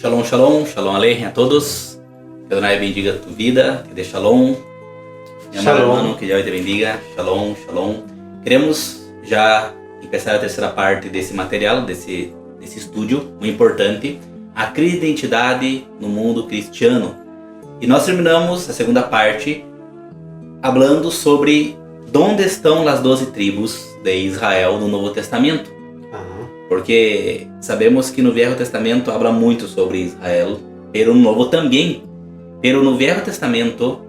Shalom, shalom, shalom aleichem a todos. Que Adonai bendiga a tu vida, que dê shalom. Mi amado hermano, que Yahweh te bendiga. Shalom, shalom. Queremos já começar a terceira parte desse material, desse estúdio muito importante, a crise de identidade no mundo cristiano. E nós terminamos a segunda parte falando sobre onde estão as 12 tribos de Israel no Novo Testamento. Porque sabemos que no Velho Testamento habla muito sobre Israel, pero no Novo também. Pero no Velho Testamento,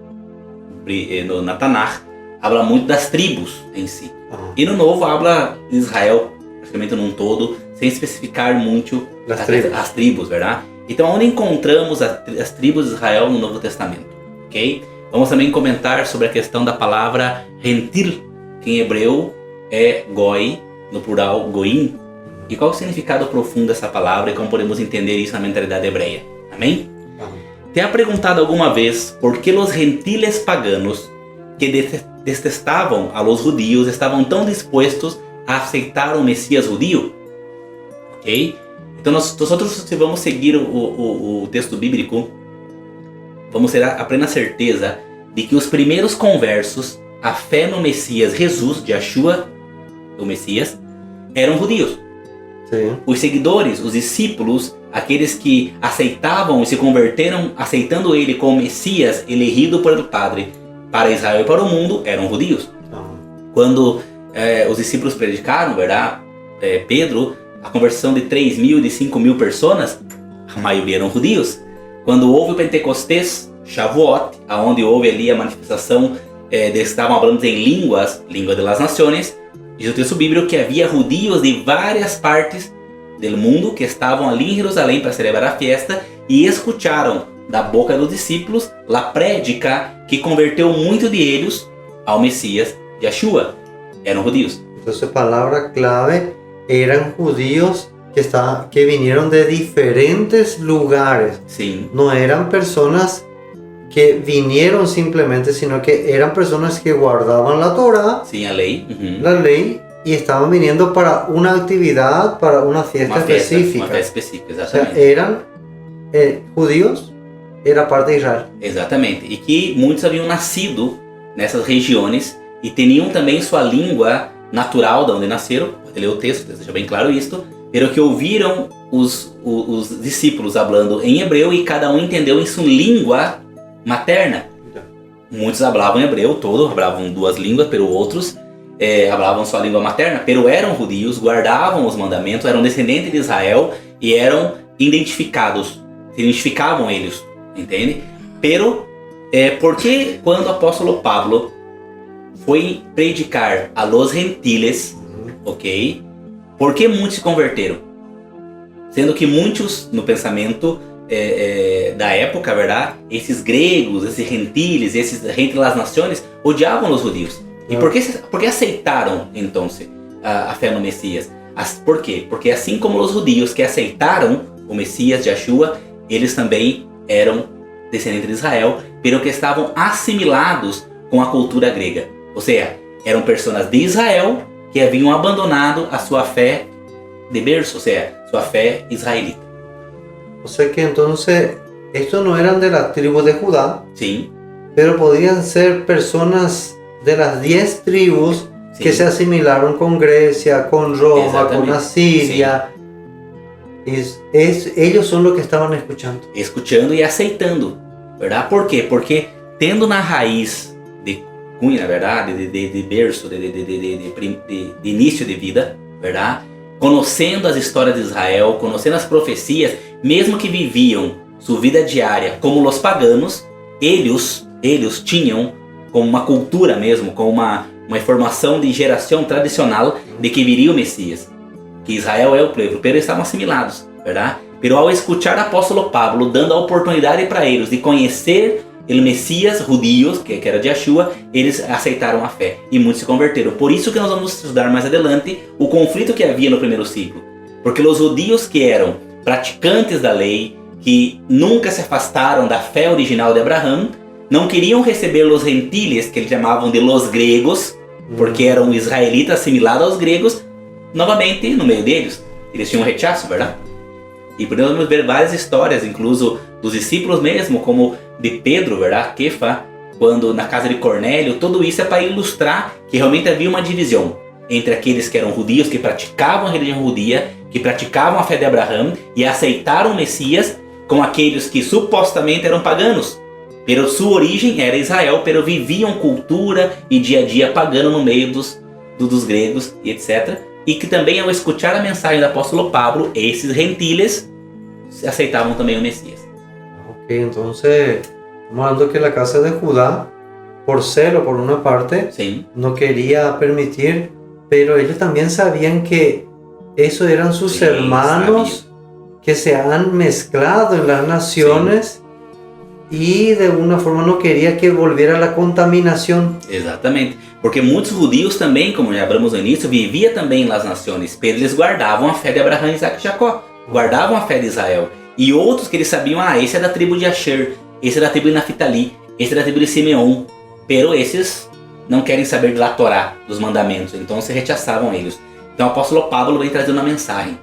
na Tanakh, habla muito das tribos em si. E no Novo habla de Israel, praticamente num todo, sem especificar muito as tribos, verdade? Então, onde encontramos as tribos de Israel no Novo Testamento? Ok? Vamos também comentar sobre a questão da palavra gentil, que em hebreu é goi, no plural goim. E qual o significado profundo dessa palavra e como podemos entender isso na mentalidade hebreia? Amém? ¿Te ha perguntado alguma vez por que os gentiles paganos que detestavam a los judíos estavam tão dispostos a aceitar o Messias judío? Ok? Então nós se vamos seguir o texto bíblico, vamos ter a plena certeza de que os primeiros conversos à fé no Messias Jesus, de Yeshua, o Messias, eram judeus. Sim. Os seguidores, os discípulos, aqueles que aceitavam e se converteram aceitando ele como Messias elegido pelo Padre para Israel e para o mundo, eram judeus. Quando os discípulos predicaram, verdade? Pedro, a conversão de 3.000 e de 5.000 pessoas, a maioria eram judeus. Quando houve o Pentecostés, Shavuot, onde houve ali a manifestação estavam falando em línguas das nações, diz o texto bíblico que havia judeus de várias partes do mundo que estavam ali em Jerusalém para celebrar a festa e escutaram da boca dos discípulos a prédica que converteu muito de eles ao Messias, Yeshua. Eram judeus. Então, a palavra clave eram judeus que vieram de diferentes lugares. Sim. Não eram pessoas que vinieron simplemente, sino que eran personas que guardaban la Torah, sí, la ley, la ley, y estaban viniendo para una actividad, para una fiesta específica. Uma festa específica, exatamente. O sea, eran judíos, era parte de Israel. Exatamente, e que muitos haviam nascido nessas regiões e tinham também sua língua natural, de onde nasceram. Pode ler o texto, deixa bem claro isto. Pero que ouviram os discípulos falando em hebreu e cada um entendeu em sua língua materna. Muitos falavam hebreu, todos falavam duas línguas, pero outros falavam sua língua materna, pero eram judeus, guardavam os mandamentos, eram descendentes de Israel e eram identificados, se identificavam eles, entende? Pero, porque quando o apóstolo Pablo foi predicar a los gentiles, ok? Por que muitos se converteram? Sendo que muitos, no pensamento da época, verdade? Esses gregos, esses gentiles, esses gente das nações odiavam os judeus. E por que aceitaram então a fé no Messias? Por quê? Porque assim como os judeus que aceitaram o Messias, Yeshua, eles também eram descendentes de Israel, pero que estavam assimilados com a cultura grega. Ou seja, eram pessoas de Israel que haviam abandonado a sua fé de berço, ou seja, sua fé israelita. O sea que entonces estos no eran de la tribu de Judá, sí, pero podían ser personas de las 10 tribus sí, que se asimilaron con Grecia, con Roma, con Asiria. Sí. Ellos son los que estaban escuchando. Escuchando e aceitando, verdade? Por quê? Porque tendo na raiz de cunha, verdade, de berço, de início de vida, verdade? Conhecendo as histórias de Israel, conhecendo as profecias, mesmo que viviam sua vida diária como os paganos, eles tinham como uma cultura mesmo, como uma informação de geração tradicional de que viria o Messias, que Israel é o povo, pero estavam assimilados, verdade? Pero ao escutar o apóstolo Pablo dando a oportunidade para eles de conhecer o Messias judios, que era de Yeshua, eles aceitaram a fé e muitos se converteram. Por isso que nós vamos estudar mais adelante o conflito que havia no primeiro ciclo. Porque os judios que eram praticantes da lei, que nunca se afastaram da fé original de Abraão, não queriam receber os gentiles, que eles chamavam de los gregos, porque eram israelitas assimilados aos gregos, novamente no meio deles. Eles tinham um rechaço, verdade? E podemos ver várias histórias, incluso dos discípulos mesmo, como de Pedro, verdade? Kefa, quando na casa de Cornélio, tudo isso é para ilustrar que realmente havia uma divisão entre aqueles que eram judeus, que praticavam a religião judia, que praticavam a fé de Abraão e aceitaram o Messias, com aqueles que supostamente eram paganos. Pero sua origem era Israel, pero viviam cultura e dia a dia pagano no meio dos gregos e etc. E que também, ao escutar a mensagem do apóstolo Pablo, esses gentiles aceitavam também o Messias. Ok, então estamos falando que a casa de Judá, por celo por uma parte, Sim. não queria permitir, pero eles também sabiam que esses eram sus hermanos que se han mezclado en las naciones y de alguna forma no quería que volviera la contaminación. Exatamente, porque muitos judeus também, como já falamos no início, viviam também nas nações, pero eles guardavam a fé de Abraão, Isaac e Jacó, guardavam a fé de Israel. E outros que eles sabiam, esse é da tribo de Asher, esse é da tribo de Naftali, esse é da tribo de Simeon, pero esses não querem saber da Torá, dos mandamentos, então se rechaçavam eles. Então o apóstolo Pablo vem trazendo uma mensagem,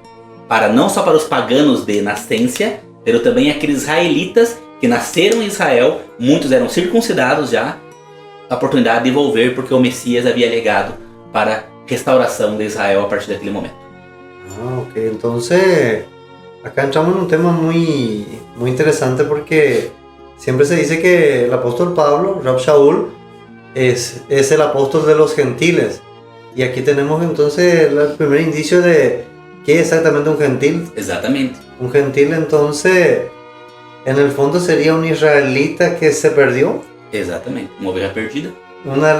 para não só para os paganos de nascência, mas também aqueles israelitas que nasceram em Israel, muitos eram circuncidados já, a oportunidade de volver porque o Messias havia legado para a restauração de Israel a partir daquele momento. Ok, então acá entramos en un tema muy interesante porque siempre se dice que el apóstol Pablo, Rab Shaul, es el apóstol de los gentiles. Y aquí tenemos entonces el primer indicio de qué es exactamente un gentil. Exatamente. Un gentil entonces, en el fondo sería un israelita que se perdió. Exatamente, uma ovelha perdida. Una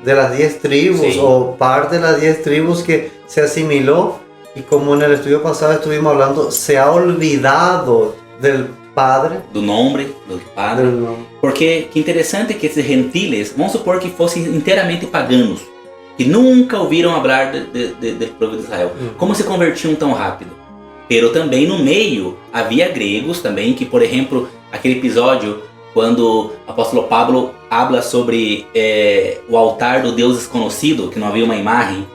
de las 10 tribus, sí, o parte de las 10 tribus que se asimiló. Y como en el estudio pasado estuvimos hablando, se ha olvidado del Padre. Do nome do Padre. Porque que interessante que esses gentiles, vamos supor que fossem inteiramente paganos, que nunca ouviram falar do povo de Israel. Como se convertiam tão rápido? Pero também no meio havia gregos também, que por exemplo, aquele episódio quando o apóstolo Pablo habla sobre o altar do Deus desconhecido, que não havia uma imagem,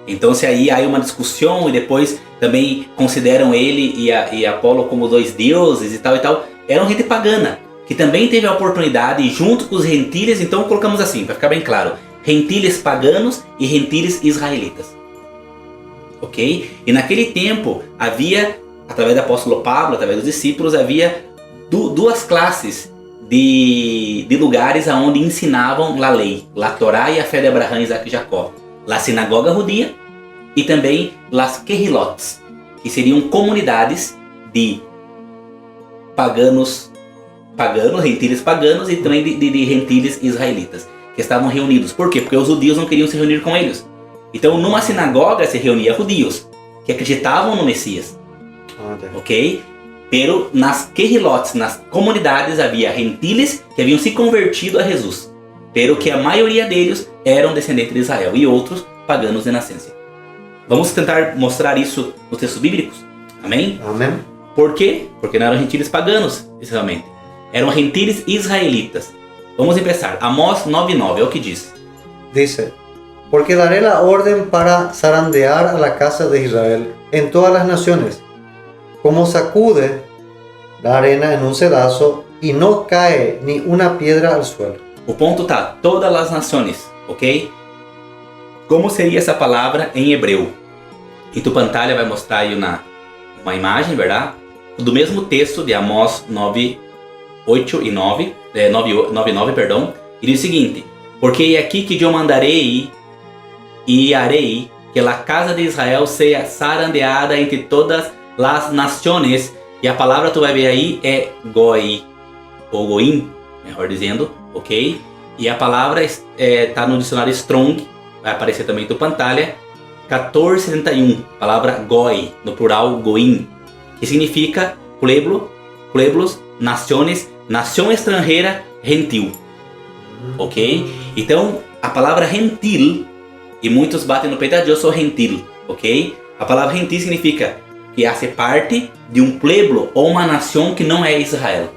então se aí há uma discussão e depois também consideram ele e Apolo como dois deuses e tal, eram gente pagana, que também teve a oportunidade junto com os gentiles, então colocamos assim, para ficar bem claro, gentiles paganos e gentiles israelitas. Ok? E naquele tempo havia, através do apóstolo Pablo, através dos discípulos, havia duas classes de lugares onde ensinavam a lei, a Torá e a fé de Abraão, Isaac e Jacó. A sinagoga judia e também as kehilotes, que seriam comunidades de paganos, gentiles paganos e também de gentiles israelitas, que estavam reunidos. Por quê? Porque os judeus não queriam se reunir com eles. Então, numa sinagoga se reunia judeus que acreditavam no Messias. Ok? Pero nas kehilotes, nas comunidades, havia gentiles que haviam se convertido a Jesus. Pero que a maioria deles eram descendentes de Israel e outros paganos de nascença. Vamos tentar mostrar isso nos textos bíblicos? Amém? Amém. Por quê? Porque não eram gentiles paganos, essencialmente. Eram gentiles israelitas. Vamos começar. Amós 9:9 é o que diz. Dice: porque daré la orden para zarandear a la casa de Israel en todas las naciones, como sacude la arena en un cedazo y no cae ni una piedra al suelo. O ponto tá, todas as nações, ok? Como seria essa palavra em hebreu? E tu pantalha vai mostrar aí uma imagem, verdade? Do mesmo texto de Amós 9:9, perdão. E diz o seguinte: porque é aqui que eu mandarei e harei que a casa de Israel seja zarandeada entre todas as nações. E a palavra tu vai ver aí é goi, ou goim, melhor dizendo, ok? E a palavra está no dicionário Strong, vai aparecer também na tua pantalha, 1471, palavra goi, no plural goim, que significa pueblos, nações, nação estrangeira, gentil, ok? Então, a palavra gentil, e muitos batem no peito, eu sou gentil, ok? A palavra gentil significa que hace parte de um pueblo ou uma nação que não é Israel,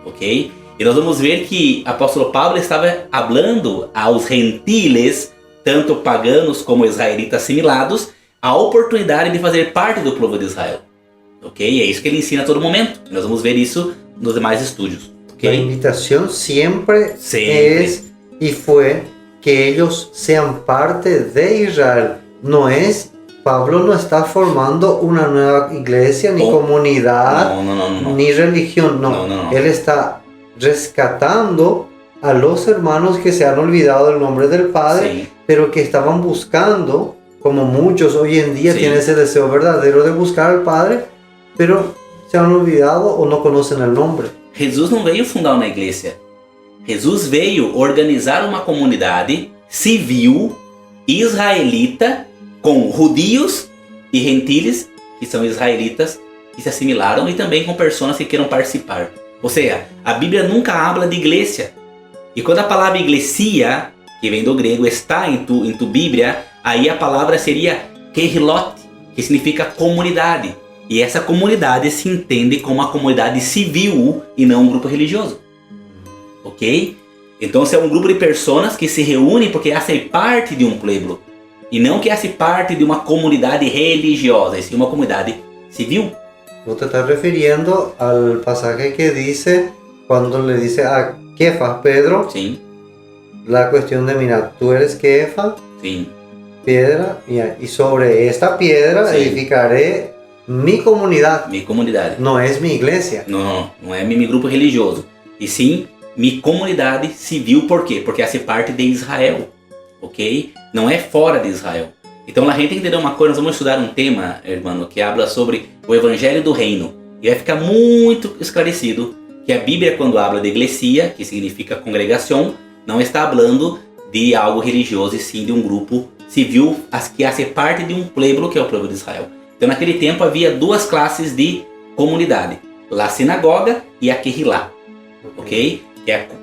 ok? E nós vamos ver que o apóstolo Pablo estava falando aos gentiles, tanto paganos como israelitas assimilados, a oportunidade de fazer parte do povo de Israel. Ok? É isso que ele ensina a todo momento. Nós vamos ver isso nos demais estudios. Okay? A invitación siempre es y fue que ellos sean parte de Israel. No es, Pablo no está formando una nueva iglesia, ni comunidad, ni religión. No. Él está rescatando a los hermanos que se han olvidado del nombre del Padre, pero que estaban buscando, como muchos hoy en día tienen ese deseo verdadero de buscar al Padre, pero se han olvidado o no conocen el nombre. Jesus não veio fundar uma igreja. Jesus veio organizar uma comunidade civil israelita com judeus e gentiles, que são israelitas, que se assimilaram, e também com pessoas que queiram participar. Ou seja, a Bíblia nunca habla de igreja. E quando a palavra iglesia, que vem do grego, está em tu Bíblia, aí a palavra seria kehilot, que significa comunidade. E essa comunidade se entende como uma comunidade civil e não um grupo religioso. Ok? Então é um grupo de pessoas que se reúnem porque fazem parte de um pueblo. E não que fazem parte de uma comunidade religiosa, e sim uma comunidade civil. Vos te estás refiriendo al pasaje que dice, cuando le dice a Kefas, Pedro, sim, la cuestión de, mira, tú eres Kefas, sim, piedra, y sobre esta piedra edificaré mi comunidade. Mi comunidade. Não é minha igreja. Não é meu grupo religioso. E sim, minha comunidade civil. Por quê? Porque faz parte de Israel. Ok? Não é fora de Israel. Então a gente tem que entender uma coisa. Nós vamos estudar um tema, irmão, que habla sobre o Evangelho do Reino. E vai ficar muito esclarecido que a Bíblia, quando habla de iglesia, que significa congregação, não está falando de algo religioso, e sim de um grupo civil que faz parte de um pueblo, que é o povo de Israel. Então naquele tempo havia duas classes de comunidade, a sinagoga e a Kehilá, ok?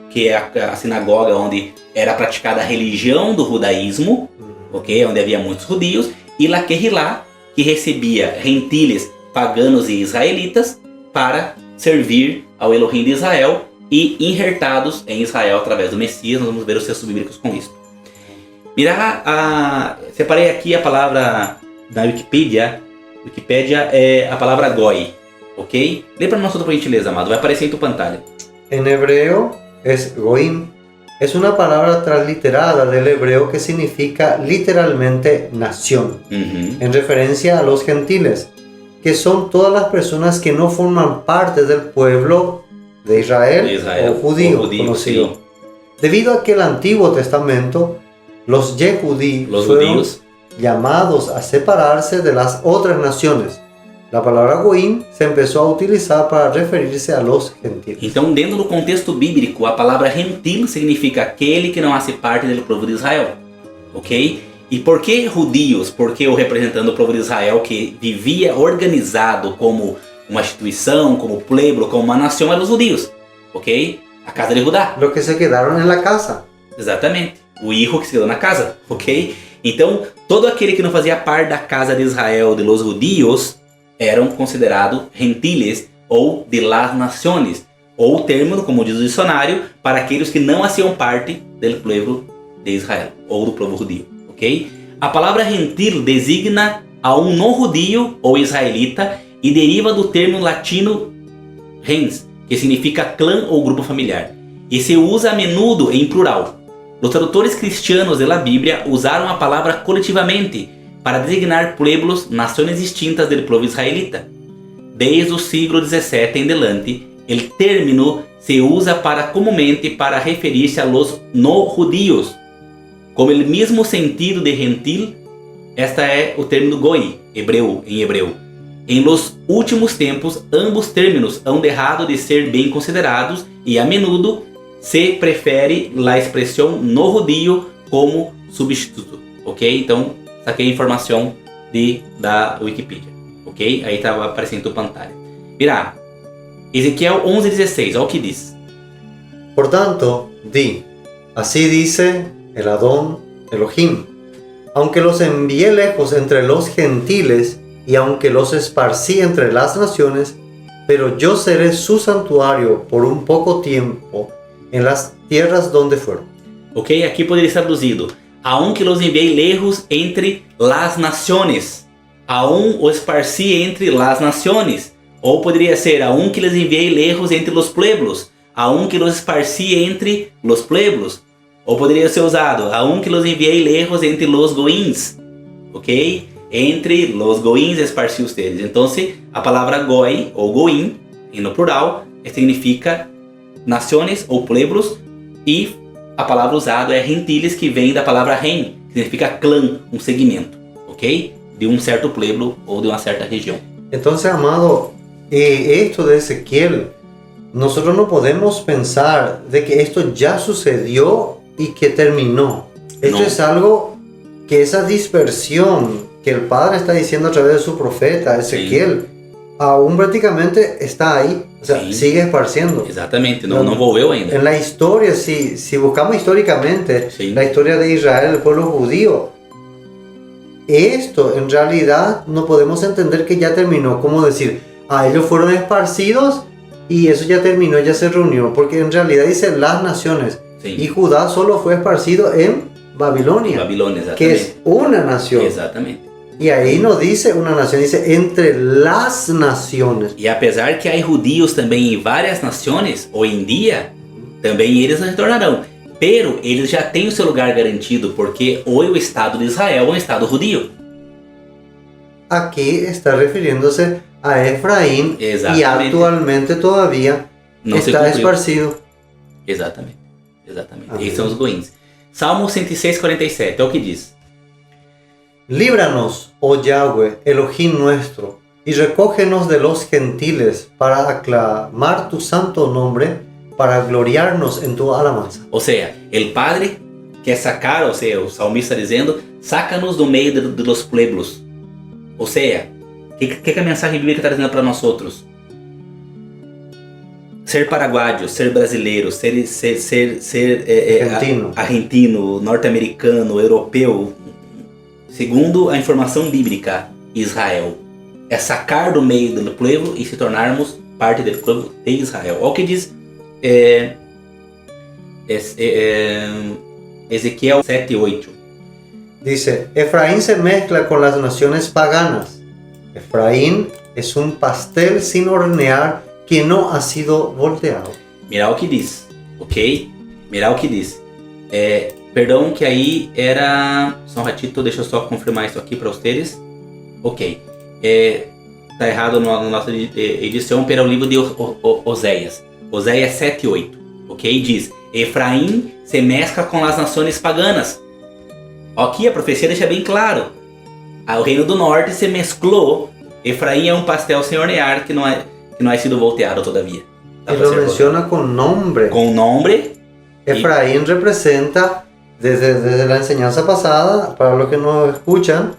Que é a sinagoga onde era praticada a religião do judaísmo, ok? Onde havia muitos judeus, e a Kehilá, que recebia gentiles, paganos e israelitas para servir ao Elohim de Israel e injertados em Israel através do Messias. Nós vamos ver os textos bíblicos com isso. Mira, separei aqui a palavra da Wikipédia é a palavra goi, ok? Lê para nós por gentileza, amado, vai aparecer em tu pantalla. En hebreo es goim. Es una palabra transliterada del hebreo que significa literalmente nación, en referencia a los gentiles, que son todas las personas que no forman parte del pueblo de Israel o judío conocido. Sí. Debido a que el Antiguo Testamento, los Yehudí fueron llamados a separarse de las otras naciones. La palabra goim se empezó a utilizar para referirse a los gentiles. Então, dentro do contexto bíblico, a palavra gentil significa aquele que não faz parte do povo de Israel, ok? E por que judeus? Porque o representante do povo de Israel, que vivia organizado como uma instituição, como pueblo, como uma nação, eram os judeus, ok? A casa de Judá. Los que se quedaron en la casa. Exatamente. O hijo que se quedou na casa, ok? Então, todo aquele que não fazia parte da casa de Israel, de los judíos, eram considerados gentiles ou de las naciones, ou termo, como diz o dicionário, para aqueles que não faziam parte do povo de Israel, ou do povo judío, ok? A palavra gentil designa a um não-judío ou israelita e deriva do termo latino gens, que significa clã ou grupo familiar, e se usa a menudo em plural. Os tradutores cristianos da Bíblia usaram a palavra coletivamente para designar pueblos, nações distintas do povo israelita. Desde o século XVII em delante, o término se usa comumente para referir-se a los no-judíos. Com o mesmo sentido de gentil, esta é o término goi, em hebreu. Em los últimos tempos, ambos términos han dejado de ser bem considerados e a menudo se prefere a expressão no-judío como substituto, ok? Então, saquei a informação da Wikipedia, ok? Aí estava aparecendo na pantalla. Mira, Ezequiel 11:16, olha o que diz. Portanto, di, así dice el Adón Elohim, aunque los envié lejos entre los gentiles y aunque los esparcí entre las naciones, pero yo seré su santuario por un poco tiempo en las tierras donde fueron. Ok, aqui poderia estar traduzido. Aunque los enviei lejos entre las naciones. aún os esparcí entre las naciones. Ou poderia ser, aún que les enviei lejos entre los pueblos, aún que los esparcí entre los pueblos. Ou poderia ser usado, aún que los enviei lejos entre los goins, ok? Entre los goins esparcí ustedes. Então, a palavra goi ou goim, no plural, significa nações ou pueblos, e a palavra usada é gentiles, que vem da palavra ren, que significa clã, segmento, ok? De certo pueblo ou de uma certa região. Então, amado, esto de Ezequiel, nosotros no podemos pensar de que esto ya sucedió y que terminó. Esto es algo que esa dispersión que el Padre está diciendo a través de su profeta Ezequiel, aún prácticamente está ahí, o sea, sigue esparciendo. Exatamente, não volveu ainda. En la historia, si buscamos históricamente la historia de Israel, el pueblo judío, esto en realidad no podemos entender que ya terminó, como decir, ellos fueron esparcidos y eso ya terminó, ya se reunió, porque en realidad dice las naciones, y Judá solo fue esparcido en Babilonia, que es una nación. Exatamente. Y ahí no dice una nación, dice entre las naciones. E apesar que há judíos também em várias nações, hoje em dia, também eles retornarão. Pero eles já têm o seu lugar garantido, porque hoje o Estado de Israel é um Estado judío. Aquí está refiriéndose a Efraín, y actualmente todavía não está esparcido. Exatamente. Esses são os goins. Salmo 106:47 é o que diz: Líbranos, oh Yahweh, Elohim nuestro, y recógenos de los gentiles para aclamar tu santo nombre, para gloriarnos en tu alabanza. Ou seja, el Padre quer sacar, ou seja, o salmista dizendo, saca-nos do meio de los pueblos. Ou seja, o que a mensagem bíblica está dizendo para nós outros? Ser paraguaio, ser brasileiro, ser argentino, norte-americano, europeu, segundo a informação bíblica, Israel é sacar do meio do povo e se tornarmos parte do povo de Israel. Olha o que diz Ezequiel 7:8. Dice, Efraín se mezcla con las naciones paganas. Efraín es un pastel sin hornear que no ha sido volteado. Mira o que diz, ok? Mira o que diz. Perdão que aí era... Só um ratito, deixa eu só confirmar isso aqui para vocês. Ok. Tá errado na nossa edição, pero é o livro de Oséias. Oséias 7:8. Ok? Diz, Efraim se mescla com as nações paganas. Aqui a profecia deixa bem claro. O reino do norte se mesclou. Efraim é um pastel sem hornear que não ha sido volteado todavia. Ele lo menciona com nome. Com nome. Efraín representa, desde la enseñanza pasada, para los que no escuchan,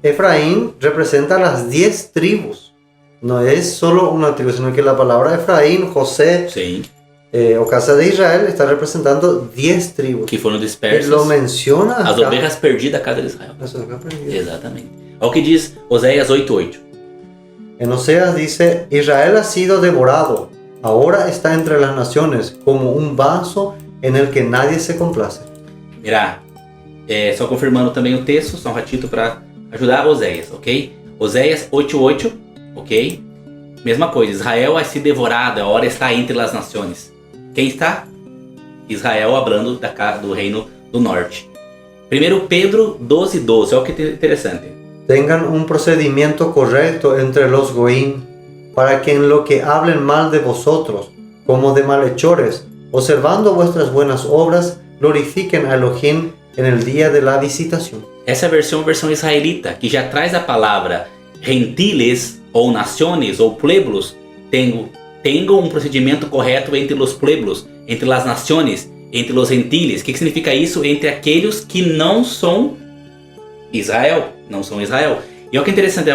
Efraín representa las 10 tribus. No es solo una tribu, sino que la palabra Efraín, José, o casa de Israel, está representando 10 tribus. Que foram dispersas. Lo menciona as ovelhas perdidas da casa de Israel. As ovelhas perdidas. Exatamente. Olha o que diz Oséias 8:8. En Oseas dice, Israel ha sido devorado, ahora está entre las naciones, como un vaso en el que nadie se complace. Mira, só confirmando também o texto, só um ratito para ajudar Oséias, ok? Oséias 8:8, ok? Mesma coisa, Israel vai ser devorado, a hora está entre as nações. Quem está? Israel, hablando do reino do norte. 1 Pedro 12:12, olha o que interessante. Tengan un procedimiento correcto entre los goín, para que en lo que hablen mal de vosotros, como de malhechores, observando vuestras buenas obras, glorifiquen a Elohim en el día de la visitación. Essa versão israelita, que já traz a palavra gentiles, ou nações, ou pueblos, tenham um procedimento correto entre os pueblos, entre as nações, entre os gentiles. O que significa isso? Entre aqueles que não são Israel, não são Israel. E olha que interessante,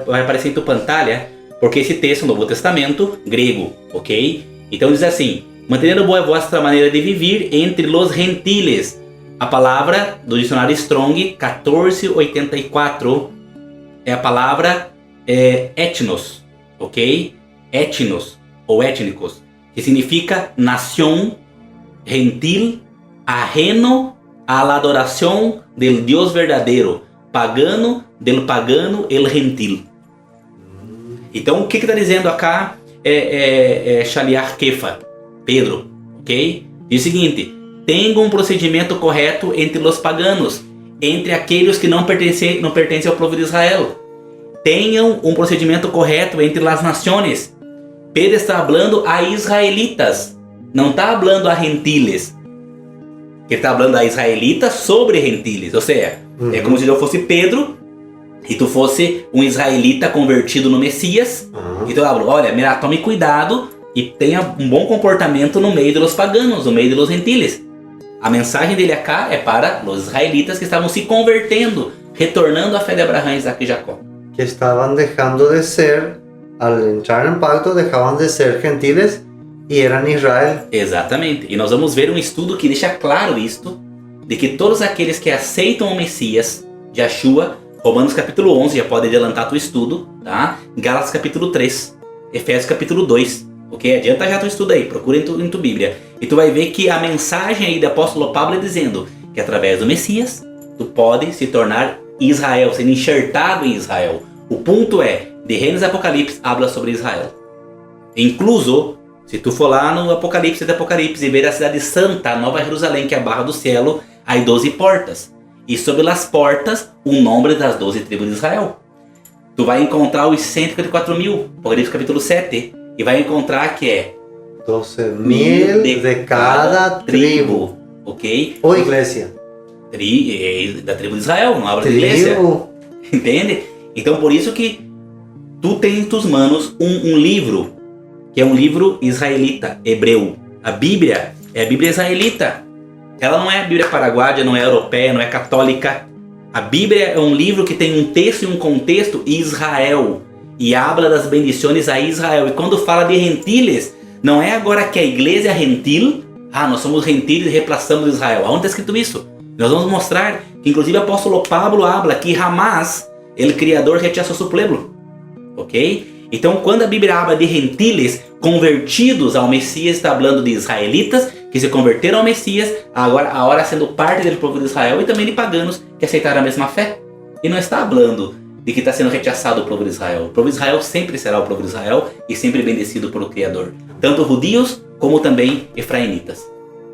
vai aparecer em tua pantalla, porque esse texto no Novo Testamento, grego, ok? Então diz assim, mantendo boa vossa maneira de viver entre os gentiles. A palavra do dicionário Strong, 1484, é a palavra etnos, ok? Etnos, ou étnicos, que significa nação, gentil, ajeno a la adoración del Dios verdadeiro, pagano, del pagano, el gentil. Então, o que está dizendo acá Shaliach Kefa, Pedro, ok? Diz o seguinte: tenha um procedimento correto entre os paganos, entre aqueles que não pertencem ao povo de Israel. Tenham um procedimento correto entre as nações. Pedro está falando a israelitas, não está falando a gentiles. Ele está falando a israelitas sobre gentiles, ou seja, é como se eu fosse Pedro e tu fosse um israelita convertido no Messias. E tu fala: olha, mira, tome cuidado e tenha um bom comportamento no meio dos paganos, no meio dos gentiles. A mensagem dele acá é para os israelitas que estavam se convertendo, retornando à fé de Abraão, Isaac e Jacó. Que estaban dejando de ser, al entrar en pacto, dejaban de ser gentiles e eram Israel. Exatamente. E nós vamos ver um estudo que deixa claro isto, de que todos aqueles que aceitam o Messias, Yeshua, Romanos capítulo 11, já pode adiantar teu estudo, tá? Gálatas capítulo 3, Efésios capítulo 2, ok? Adianta já teu estudo aí, procura em tua Bíblia. E tu vai ver que a mensagem aí do apóstolo Pablo é dizendo que através do Messias, tu pode se tornar Israel, sendo enxertado em Israel. O ponto é, de Gênesis Apocalipse, habla sobre Israel. Incluso, se tu for lá no Apocalipse de Apocalipse e ver a cidade santa, a Nova Jerusalém, que é a barra do cielo, há 12 portas. E sobre as portas, o nome das 12 tribos de Israel. Tu vai encontrar os 154.000, Apocalipse capítulo 7, e vai encontrar que é 12.000 de cada tribo. Ok? Ou igreja. Da tribo de Israel, não habla de igreja. Entende? Então por isso que tu tem em tuas manos um livro, que é um livro israelita, hebreu. A Bíblia é a Bíblia israelita. Ela não é a Bíblia paraguaia, não é europeia, não é católica. A Bíblia é um livro que tem um texto e um contexto Israel. E habla das bendições a Israel. E quando fala de gentiles, não é agora que a igreja é gentil. Nós somos gentiles e reemplaçamos Israel. Aonde está escrito isso? Nós vamos mostrar que inclusive o apóstolo Pablo habla que jamás o Criador rechazou seu povo. Ok? Então quando a Bíblia habla de gentiles convertidos ao Messias, está falando de israelitas que se converteram ao Messias, agora sendo parte do povo de Israel, e também de paganos que aceitaram a mesma fé. E não está falando de que está sendo rechaçado o povo de Israel. O povo de Israel sempre será o povo de Israel e sempre bendecido pelo Criador. Tanto judios como também efraimitas.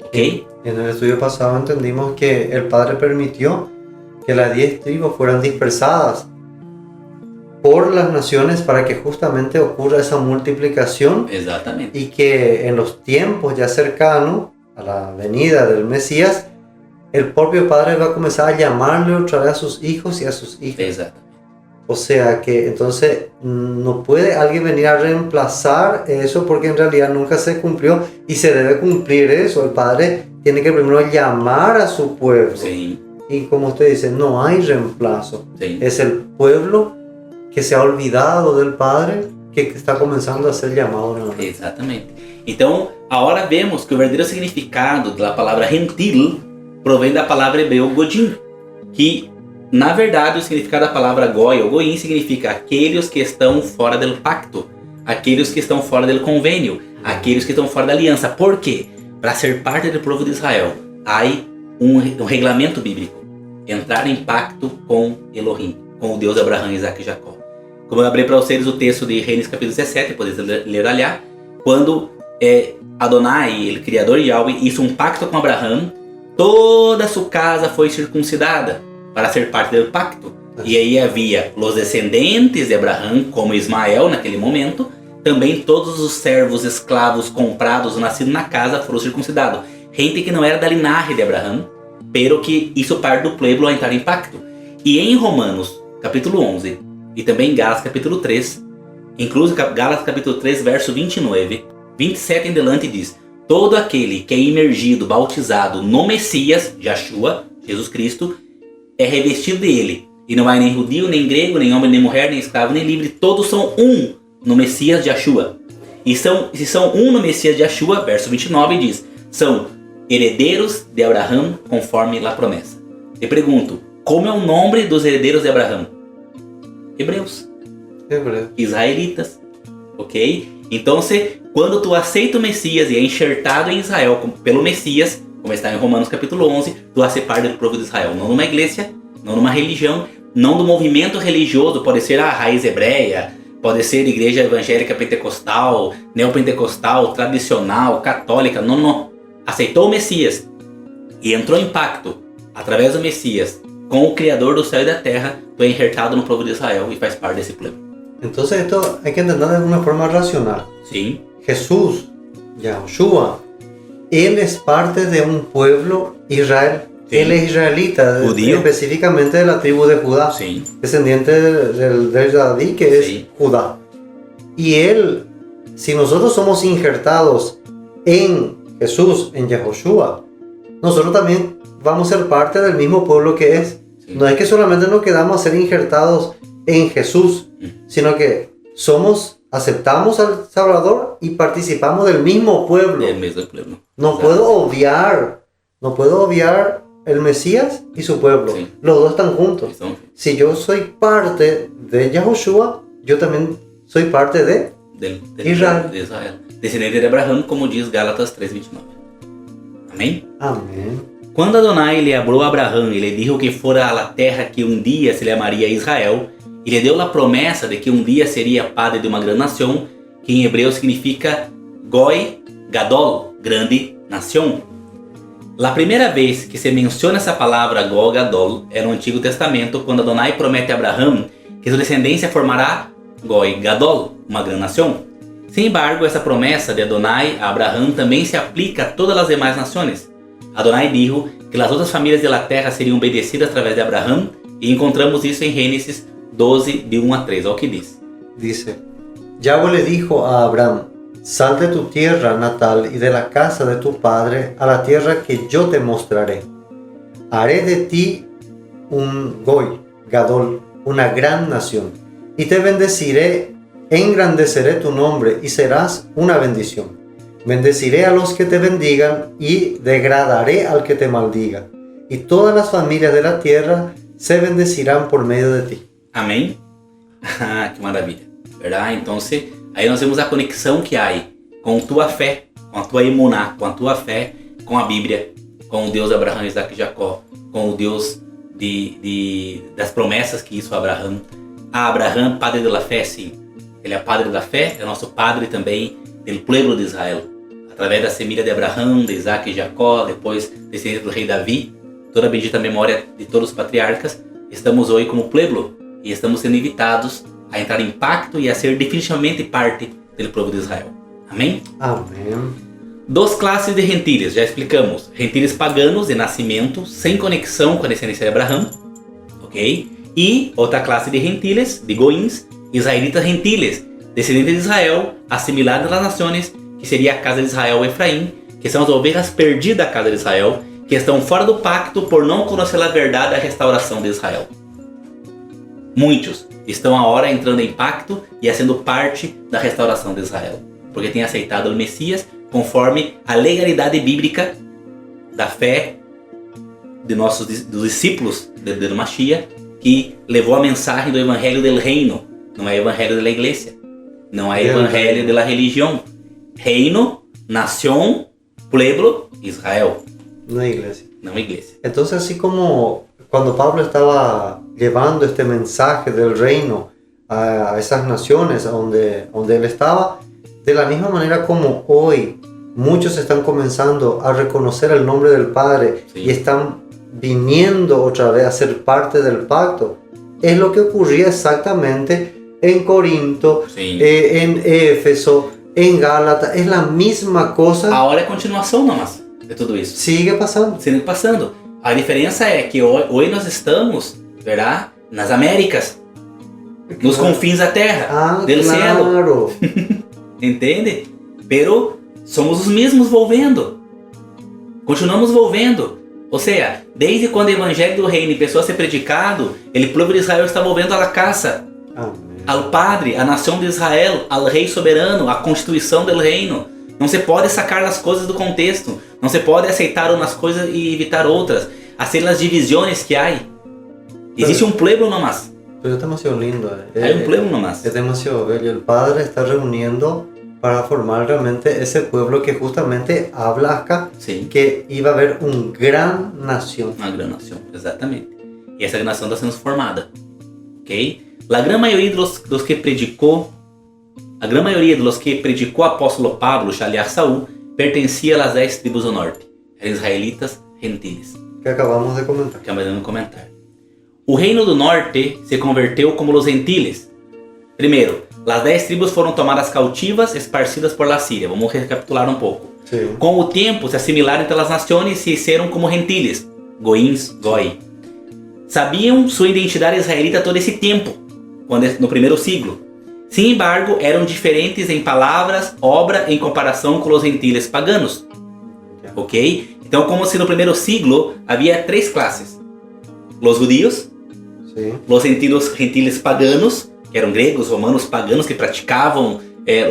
¿Okay? En el estudio pasado entendimos que el Padre permitió que las 10 tribus fueran dispersadas por las naciones para que justamente ocurra esa multiplicación. Exactamente. Y que en los tiempos ya cercanos a la venida del Mesías, el propio Padre va a comenzar a llamarle otra vez a sus hijos y a sus hijas. Exactamente. O sea que entonces no puede alguien venir a reemplazar eso porque en realidad nunca se cumplió y se debe cumplir eso. El Padre tiene que primero llamar a su pueblo. Sí. Y como usted dice, no hay reemplazo. Sí. Es el pueblo que se ha olvidado del Padre que está comenzando a ser llamado nuevamente. Exatamente. Então, agora vemos que o verdadeiro significado da palavra gentil provém da palavra hebreu godim, que na verdade o significado da palavra goi ou goim significa aqueles que estão fora do pacto, aqueles que estão fora do convênio, aqueles que estão fora da aliança. Por quê? Para ser parte do povo de Israel, há um regulamento bíblico: entrar em pacto com Elohim, com o Deus de Abraão, Isaac e Jacó. Como eu abri para vocês o texto de Gênesis capítulo 17, podem ler ali, quando Adonai, o Criador Yahweh, hizo um pacto com Abraão, toda sua casa foi circuncidada para ser parte do pacto. E aí havia os descendentes de Abraão, como Ismael naquele momento, também todos os servos, escravos, comprados, nascidos na casa foram circuncidados. Gente que não era da linhagem de Abraão, pero que hizo parte do povo a entrar em pacto. E em Romanos capítulo 11, e também em Gálatas capítulo 3, inclusive Gálatas capítulo 3, verso 29, 27 em diante diz: todo aquele que é imergido, bautizado no Messias, Yeshua, Jesus Cristo, é revestido dele. E não há nem judeu, nem grego, nem homem, nem mulher, nem escravo, nem livre. Todos são um no Messias Yeshua. E se são um no Messias Yeshua, verso 29 diz: são herdeiros de Abraão conforme a promessa. Eu pergunto, como é o nome dos herdeiros de Abraão? Hebreus. Israelitas. Ok? Então, quando tu aceita o Messias e é enxertado em Israel pelo Messias, como está em Romanos capítulo 11, tu vai ser parte do povo de Israel. Não numa igreja, não numa religião, não do movimento religioso, pode ser a raiz hebreia, pode ser igreja evangélica pentecostal, neopentecostal, tradicional, católica, não. Aceitou o Messias e entrou em pacto através do Messias com o Criador do céu e da terra, foi injertado no povo de Israel e faz parte desse pueblo. Entonces esto hay que entender de una forma racional. Sim. Jesús, Yahushua, él es parte de un pueblo Israel. Sí. Él es israelita, específicamente de la tribu de Judá, sí. Descendiente del David, que es Judá. Y él, si nosotros somos injertados en Jesús, en Yahushua, nosotros también vamos a ser parte del mismo pueblo que es. Sí. No es que solamente nos quedamos a ser injertados en Jesús, sino que aceptamos al Salvador y participamos del mismo pueblo. Del mismo pueblo. No puedo obviar el Mesías y su pueblo. Sí. Los dos están juntos. Si yo soy parte de Yahushua, yo también soy parte de Israel. De Israel. Descendente de Abraham, como diz Gálatas 3:29. Amém? Amém. Quando Adonai lhe habló a Abraham e lhe dijo que fora a la terra que um dia se llamaria Israel, e lhe deu a promessa de que um dia seria padre de uma grande nação, que em hebreu significa Goi Gadol, grande nação. La primeira vez que se menciona essa palavra Goi Gadol é no Antigo Testamento, quando Adonai promete a Abraham que sua descendência formará Goi Gadol, uma grande nação. Sin embargo, essa promessa de Adonai a Abraham também se aplica a todas as demais nações. Adonai dijo que as outras famílias da terra seriam obedecidas através de Abraham, e encontramos isso em Gênesis 12, de 1 a 3. Olha o que diz. Dice, Yahweh le dijo a Abraham, sal de tu tierra natal y de la casa de tu padre a la tierra que yo te mostraré. Haré de ti un Goi, Gadol, una gran nación, y te bendeciré, engrandeceré tu nombre y serás una bendición. Bendeciré a los que te bendigan y degradaré al que te maldiga. Y todas las familias de la tierra se bendecirán por medio de ti. Amém? Que maravilha, verdade? Então, aí nós vemos a conexão que há com tua fé, com a tua emuná, com a tua fé, com a Bíblia, com o Deus de Abraão, Isaac e Jacó, com o Deus das promessas que hizo a Abraão. A Abraão, padre da fé, sim. Ele é padre da fé, é nosso padre também do povo de Israel. Através da semilha de Abraão, de Isaac e Jacó, depois descendente do rei Davi, toda a bendita memória de todos os patriarcas, estamos hoje como povo e estamos sendo invitados a entrar em pacto e a ser definitivamente parte do povo de Israel. Amém? Amém. Duas classes de gentiles, já explicamos. Gentiles paganos de nascimento, sem conexão com a descendência de Abraão, ok? E outra classe de gentiles, de goins, israelitas gentiles, descendentes de Israel, assimilados às nações, que seria a casa de Israel e Efraim, que são as ovelhas perdidas da casa de Israel, que estão fora do pacto por não conhecer a verdade da restauração de Israel. Muitos estão agora entrando em pacto e sendo parte da restauração de Israel, porque têm aceitado o Messias conforme a legalidade bíblica da fé dos discípulos do Mashiach, que levou a mensagem do Evangelho do Reino. Não é Evangelho da Igreja, não é Evangelho da religião. Reino, nación, pueblo, Israel. No iglesia. No iglesia. Entonces, así como cuando Pablo estaba llevando este mensaje del reino a esas naciones donde él estaba, de la misma manera como hoy muchos están comenzando a reconocer el nombre del Padre, sí, y están viniendo otra vez a ser parte del pacto. Es lo que ocurría exactamente en Corinto, sí, en Éfeso, en Gálatas, es la misma cosa. Ahora es continuação nomás de tudo isso. Sigue passando. Sigue passando. A diferença é que hoje nós estamos, verá, nas Américas, nos confins da terra, do claro. Cielo. Entende? Pero somos os mesmos volvendo. Continuamos volvendo. Ou seja, desde quando o Evangelho do Reino começou a ser predicado, o povo de Israel está volvendo à casa. Amém. Al Padre, a nação de Israel, al Rei soberano, a constituição do reino. Não se pode sacar as coisas do contexto. Não se pode aceitar umas coisas e evitar outras. Assim as divisões que há. Existe um pueblo nomás. Pero es demasiado lindo. Hay un pueblo nomás. Es demasiado bello. El Padre está reuniendo para formar realmente ese pueblo que justamente habla acá, sí, que iba a haber una gran nación. Uma grande nação, exatamente. Y esa nación está siendo formada. ¿Okay? La gran mayoría de los que predicó o apóstolo Pablo, aliás Saúl, pertencia a las 10 tribus do norte. Eram israelitas gentiles. Que acabamos de comentar. O reino do norte se converteu como os gentiles. Primeiro, as 10 tribos foram tomadas cautivas, esparcidas por la Síria. Vamos recapitular um pouco. Sim. Com o tempo, se assimilaram entre as nações e se hicieron como gentiles. Goins, goi. Sabiam sua identidade israelita todo esse tempo, no primeiro siglo. Sin embargo, eram diferentes em palavras, obra, em comparação com os gentiles paganos. Ok? Então, como se no primeiro siglo havia 3 classes. Os judios, os gentiles paganos, que eram gregos, romanos paganos, que praticavam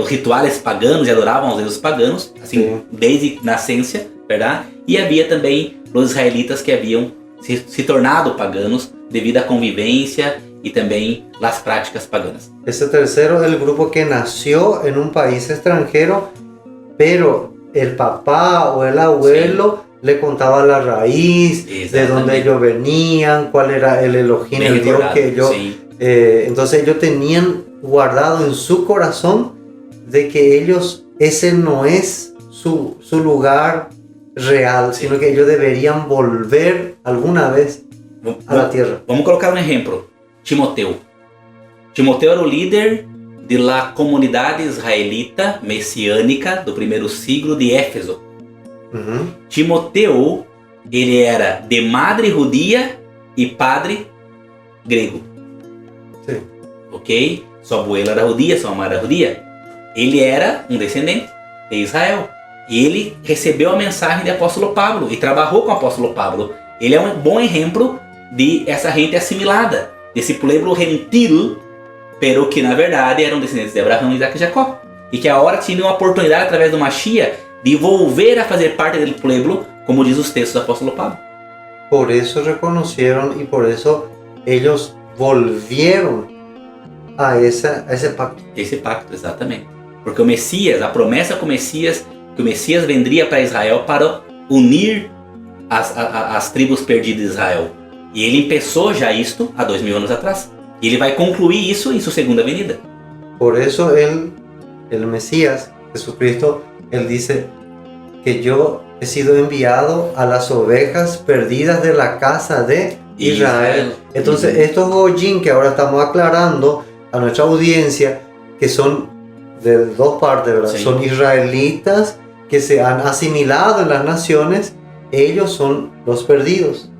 os rituais paganos e adoravam os deuses paganos, assim, desde nascença, verdade? E havia também os israelitas que haviam se tornado paganos devido à convivência y también las prácticas paganas. Ese tercero es el grupo que nació en un país extranjero, pero el papá o el abuelo le contaba la raíz, de dónde ellos venían, cuál era el Elohim, el Dios que ellos... entonces ellos tenían guardado en su corazón de que ellos, ese no es su lugar real, sino que ellos deberían volver alguna vez a la tierra. Vamos colocar un ejemplo. Timoteu. Timoteu era o líder de la comunidade israelita messiânica do primeiro siglo de Éfeso. Timoteu, ele era de madre judia e padre grego. Sim. Ok? Sua abuela era judia, sua mãe era judia. Ele era um descendente de Israel. E ele recebeu a mensagem do apóstolo Pablo e trabalhou com o apóstolo Pablo. Ele é um bom exemplo de essa gente assimilada, desse pueblo gentil, pero que na verdade eram descendentes de Abraão, Isaac e Jacó. E que agora tinham a oportunidade, através do Mashiach, de volver a fazer parte do pueblo, como diz os textos do apóstolo Pablo. Por isso reconheceram e por isso eles volvieron a ese pacto. Esse pacto, exatamente. Porque o Messias, a promessa com o Messias, que o Messias vendria para Israel para unir as tribos perdidas de Israel. E ele começou já isto há 2000 anos atrás. E ele vai concluir isso em sua segunda venida. Por eso el Mesías, Jesucristo, él dice que yo he sido enviado a las ovejas perdidas de la casa de Israel. Entonces, estos goyim que ahora estamos aclarando a nuestra audiencia, que son de dos partes, ¿verdad? Sí. Son israelitas que se han asimilado en las naciones, ellos son los perdidos.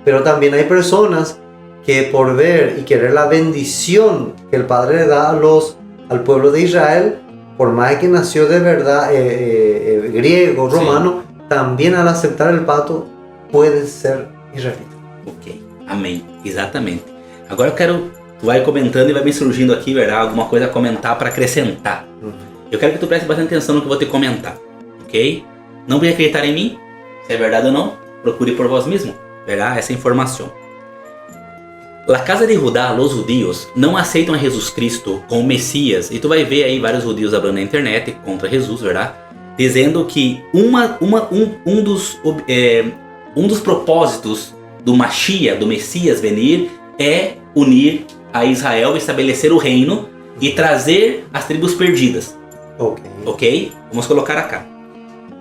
Pero también hay personas que por ver y querer la bendición que el Padre le da al pueblo de Israel, por más que nació de verdad griego, romano, sí, también al aceptar el pacto puede ser israelita. Ok, amém, exatamente. Agora eu quero, tu vai comentando e vai me surgindo aqui, verdade, alguma coisa a comentar para acrescentar. Eu quero que tu preste bastante atenção no que eu vou te comentar, ok? Não venha acreditar em mim, se é verdade ou não, procure por vós mesmo, verdade, essa informação. La casa de Judá, os judios, não aceitam a Jesus Cristo como Messias. E tu vai ver aí vários judios falando na internet contra Jesus, verdade? Dizendo que um dos propósitos do Mashiach, do Messias venir, é unir a Israel, estabelecer o reino e trazer as tribos perdidas. Ok? Vamos colocar acá.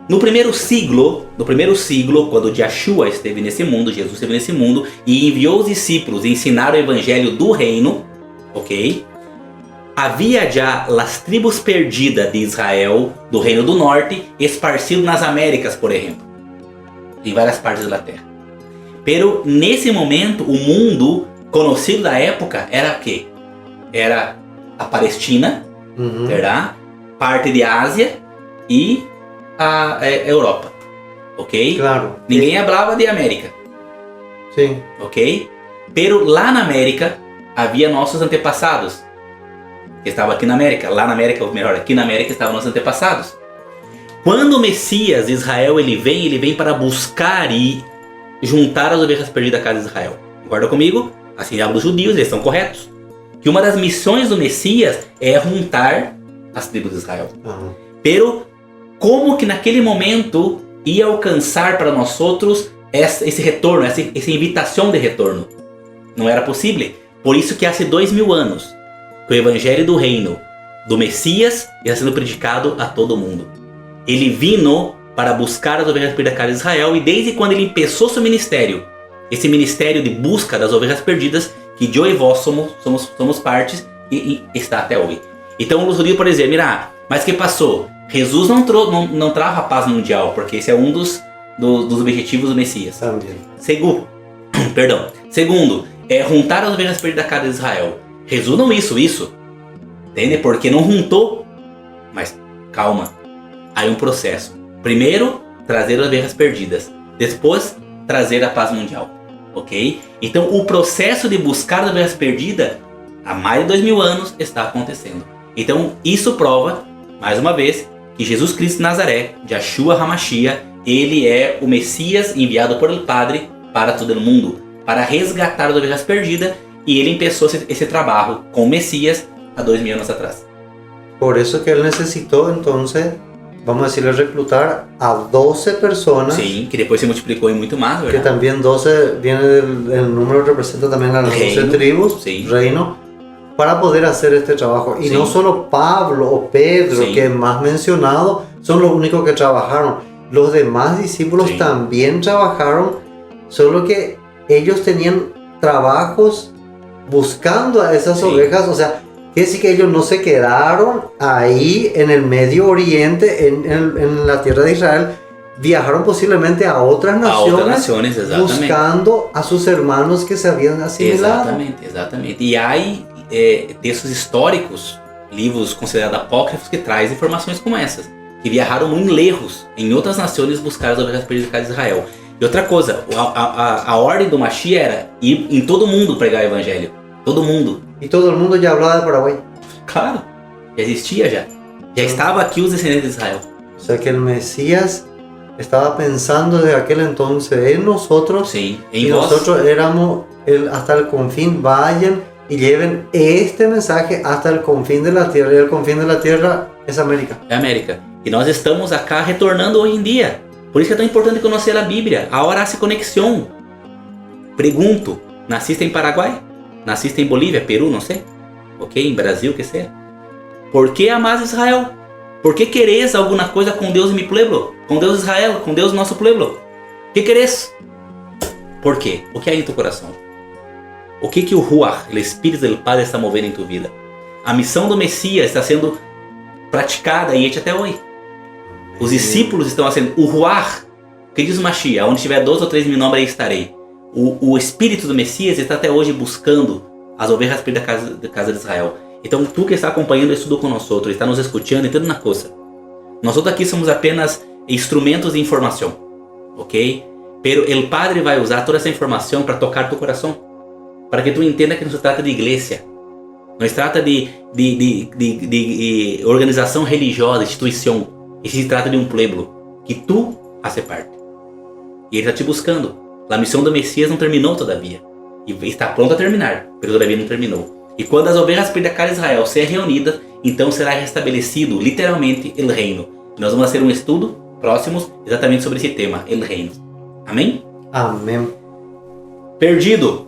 No primeiro siglo, quando Yeshua esteve nesse mundo, Jesus esteve nesse mundo e enviou os discípulos e ensinaram o evangelho do reino, ok? Havia já as tribos perdidas de Israel, do reino do norte, esparcido nas Américas, por exemplo, em várias partes da terra. Pero nesse momento, o mundo conhecido da época era o quê? Era a Palestina, verdade? Parte de Ásia e a Europa, ok? Claro. Ninguém falava de América. Sim. Ok? Pero lá na América havia nossos antepassados que estavam aqui na América. Lá na América, ou melhor, aqui na América estavam nossos antepassados. Quando o Messias de Israel ele vem para buscar e juntar as ovelhas perdidas à casa de Israel. Concorda comigo? Assim hablam os judios, eles estão corretos. Que uma das missões do Messias é juntar as tribos de Israel. Pero como que naquele momento ia alcançar para nós outros esse retorno, essa invitação de retorno? não era possível. Por isso que há 2000 anos que o evangelho do reino do Messias está sendo predicado a todo mundo. Ele vino para buscar as ovelhas perdidas de Israel, e desde quando ele começou seu ministério, esse ministério de busca das ovelhas perdidas, que eu e vós somos partes, e está até hoje. Então os judeus, por exemplo, mira, mas que passou? Jesus não trava a paz mundial, porque esse é um dos objetivos do Messias. Segundo, juntar as ovelhas perdidas da casa de Israel. Jesus não isso. Entende? Porque não juntou. Mas calma, há um processo. Primeiro, trazer as ovelhas perdidas. Depois, trazer a paz mundial. Ok? Então o processo de buscar as ovelhas perdidas, há mais de 2000 anos, está acontecendo. Então isso prova, mais uma vez, que Jesus Cristo de Nazaré, Yeshua HaMashiach, ele é o Messias enviado por el Padre para todo o mundo, para resgatar as ovelhas perdidas, e ele começou esse trabalho com o Messias há 2000 anos atrás. Por isso que ele necessitou, então, vamos a decirle, reclutar a 12 personas. Sí, que después se multiplicó en mucho más, ¿verdad? Que también 12 viene el número, representa también a las 12 tribus, sí. Reino, para poder hacer este trabajo. Y sí. No solo Pablo o Pedro, sí. Que es más mencionado, son los únicos que trabajaron. Los demás discípulos sí. También trabajaron, solo que ellos tenían trabajos buscando a esas sí. Ovejas, o sea, quiere decir que ellos no se quedaron ahí en el Medio Oriente, en la tierra de Israel, viajaron posiblemente a otras naciones buscando a sus hermanos que se habían asimilado. Exatamente. E há textos históricos, livros considerados apócrifos, que trazem informações como essas, que viajaram muito lejos, em outras nações, buscar as ovelhas perdidas de Israel. E outra coisa, a ordem do Mashiach era ir em todo mundo pregar o evangelho. Todo mundo. E todo mundo já falava de Paraguai. Claro, já existia já. Já estava aqui os descendentes de Israel. O sea que el Mesías estaba pensando desde aquel entonces en nosotros. Sí, y nosotros éramos hasta el confín. Vayan y lleven este mensaje hasta el confín de la tierra. Y el confín de la tierra es América. É América. E nós estamos acá retornando hoje em dia. Por isso que é tão importante conhecer a Bíblia. Ahora hace conexión. Pregunto, nasciste em Paraguai? Nasciste em Bolívia, Peru, não sei. Ok, em Brasil, que seja. Por que amás Israel? Por que queres alguma coisa com Deus e mi pueblo? Com Deus de Israel, com Deus nosso pueblo? Que queres? Por quê? O que há em tu coração? O que o Ruach, o Espírito do Padre, está movendo em tu vida? A missão do Messias está sendo praticada e até hoje. Os discípulos estão fazendo o Ruach, que diz o Mashiach, onde tiver 2 ou 3 mil nomes, aí estarei. O Espírito do Messias está até hoje buscando as ovelhas perdidas da casa de Israel. Então, tu que está acompanhando isso tudo com nós outros, está nos escutando, entendo uma coisa. Nós outros aqui somos apenas instrumentos de informação, ok? Pero el Padre vai usar toda essa informação para tocar tu coração, para que tu entenda que não se trata de igreja, não se trata de organização religiosa, instituição. Isso se trata de um pueblo que tu faz parte. E ele está te buscando. A missão do Messias não terminou todavia. E está pronta a terminar, mas todavia não terminou. E quando as ovelhas perdidas de Israel serem reunidas, então será restabelecido, literalmente, o reino. E nós vamos fazer um estudo próximo exatamente sobre esse tema, o reino. Amém? Amém. Perdido.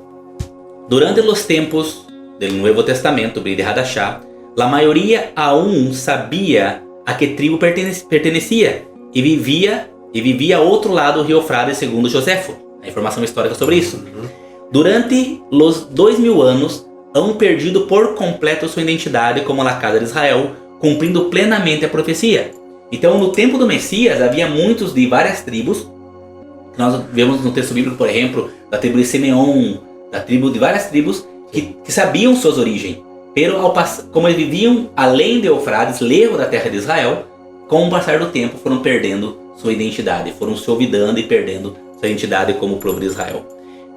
Durante os tempos do Novo Testamento, de Hadashah, a maioria aún sabia a que tribo pertencia e vivia ao outro lado do rio Eufrates, segundo Joséfo. A informação histórica sobre isso. Durante os 2000 anos, han perdido por completo sua identidade como a casa de Israel, cumprindo plenamente a profecia. Então, no tempo do Messias, havia muitos de várias tribos. Nós vemos no texto bíblico, por exemplo, da tribo de Simeão, de várias tribos que sabiam suas origens. Pero, como eles viviam além de Eufrates, lejos da terra de Israel, com o passar do tempo foram perdendo sua identidade, foram se olvidando e perdendo sua identidade como povo de Israel.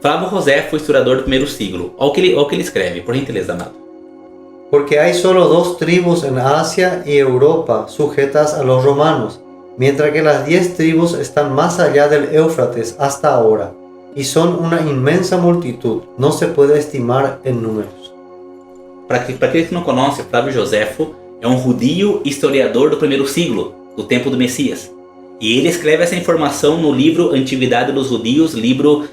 Flávio Joséfo, historiador do primeiro siglo. Olha o que ele escreve, por gentileza, amado. Porque hay solo 2 tribus en Asia y Europa sujetas a los romanos, mientras que las 10 tribus están más allá del Éufrates hasta ahora, y son una inmensa multitud, no se puede estimar en números. Para aqueles que não conhecem, Flávio Joséfo é um judío historiador do primeiro siglo, do tempo do Messias. E ele escreve essa informação no livro Antiguidade dos Judíos, livro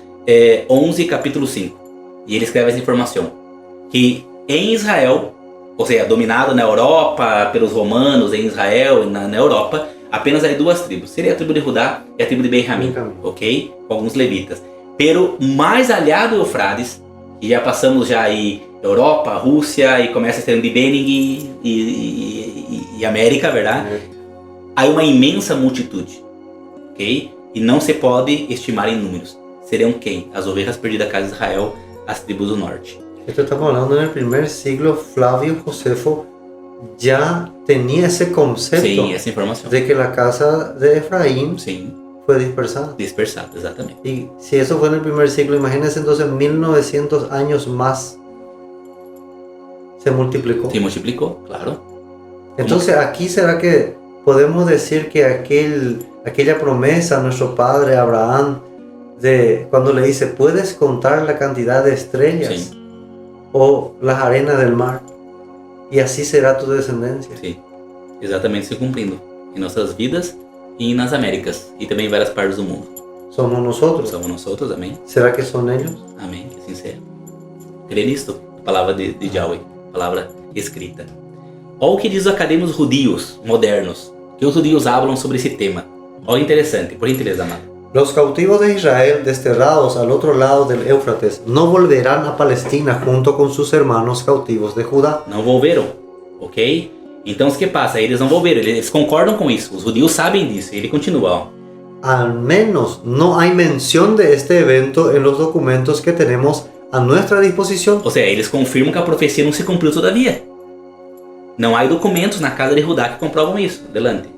11, capítulo 5. E ele escreve essa informação. Que em Israel, ou seja, dominado na Europa pelos romanos, em Israel e na Europa, apenas há duas tribos. Seria a tribo de Judá e a tribo de Benjamim, ok? Com alguns levitas. Pero mais allá do Eufrates, e já passamos já aí Europa, Rússia, e começa a ser Bibening e América, verdade? Há uma imensa multitude, ok? E não se pode estimar em números. Seriam quem? As ovelhas perdidas da casa de Israel, as tribos do norte. Esto estamos hablando en el primer siglo. Flavio Josefo ya tenía ese concepto. Sim, essa informação. De que la casa de Efraín Sim. fue dispersada. Dispersada, exatamente. Y si eso fue en el primer siglo, imagínense entonces 1900 años más se multiplicó. Se multiplicó, claro. Entonces aquí será que podemos decir que aquella promesa a nuestro padre Abraham, de cuando le dice, puedes contar la cantidad de estrellas, sí, o las arenas del mar, y así será tu descendencia. Sim, exatamente se cumprindo em nossas vidas e nas Américas e também em várias partes do mundo. Somos nosotros. Somos nosotros, amém. Será que son ellos? Amém, que assim seja. Crê nisto, a palavra de Yahweh, a palavra escrita. Olha o que diz os acadêmicos judios modernos, que os judios hablam sobre esse tema. Olha interessante, por gentileza, amado. Los cautivos de Israel, desterrados al otro lado del Éufrates, no volverán a Palestina junto con sus hermanos cautivos de Judá. Não volveram, ok? Então o que passa? Eles não volveram, eles concordam com isso. Os judios sabem disso. E ele continua, ó. Al menos no hay mención de este evento en los documentos que tenemos a nuestra disposición. Ou seja, eles confirmam que a profecia não se cumpriu todavia. Não há documentos na casa de Judá que comprovam isso. Adelante.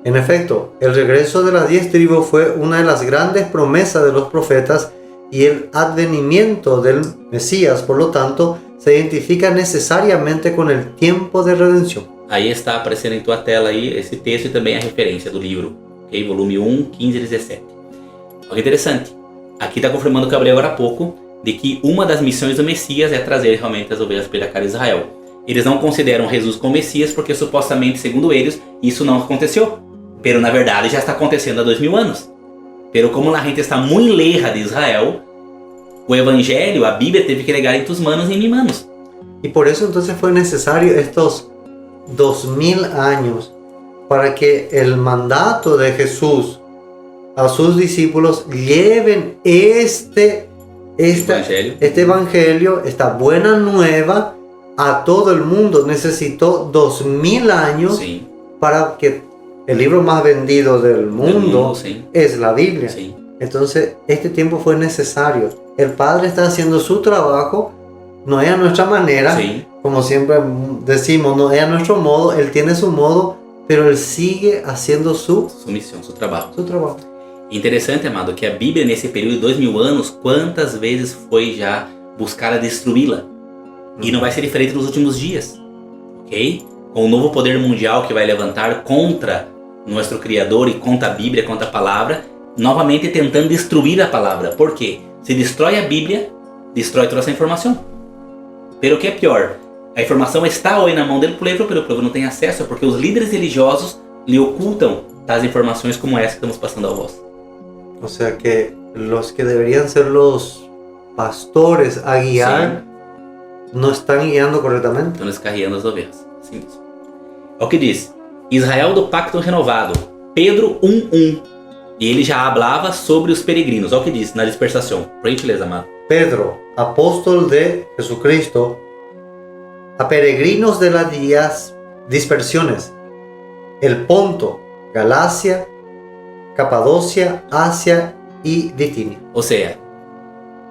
En efecto, el regreso de las 10 tribus fue una de las grandes promesas de los profetas y el advenimiento del Mesías, por lo tanto, se identifica necesariamente con el tiempo de redención. Aí está aparecendo em tua tela aí esse texto e também a referência do livro, ok? Volume 1, 15 e 17. Olha que interessante. Aqui está confirmando o que eu falei agora há pouco, de que uma das missões do Messias é trazer realmente as ovelhas pela casa de Israel. Eles não consideram Jesus como Messias porque supostamente, segundo eles, isso não aconteceu. Pero na verdade já está acontecendo há 2000 anos. Pero como a gente está muito leja de Israel, o evangelho, a Bíblia teve que llegar em tus manos e em mis manos. Y por eso entonces fue necesario estos 2000 años para que el mandato de Jesús a sus discípulos lleven este evangelio, esta buena nueva a todo el mundo. Necesitó 2000 años, sí, para que el libro más vendido del mundo sí, es la Biblia. Sí. Entonces, este tiempo fue necesario. El Padre está haciendo su trabajo, no es a nuestra manera, sí, como siempre decimos, no es a nuestro modo, Él tiene su modo, pero Él sigue haciendo su misión, su trabajo. Su trabajo. Interessante, amado, que a Bíblia nesse período de 2000 anos, quantas vezes foi já buscar destruí-la? E não vai ser diferente nos últimos dias, ok? Com o novo poder mundial que vai levantar contra nosso Criador e contra a Bíblia, contra a palavra, novamente tentando destruir a palavra. Por quê? Se destrói a Bíblia, destrói toda essa informação. Pero o que é pior? A informação está hoje na mão do povo, pero o povo não tem acesso, porque os líderes religiosos lhe ocultam tais informações como essa que estamos passando a vós. O sea que los que deberían ser los pastores a guiar, sí, no están guiando correctamente. Estão descarregando as ovelhas. Assim mesmo. Olha o que diz. Israel do Pacto Renovado, Pedro 1:1. E ele já falava sobre os peregrinos. Olha o que diz na dispersação. Por gentileza, amado. Pedro, apóstol de Jesucristo, a peregrinos de las dispersiones, el Ponto, Galacia, Capadocia, Ásia e Bitínia. Ou seja,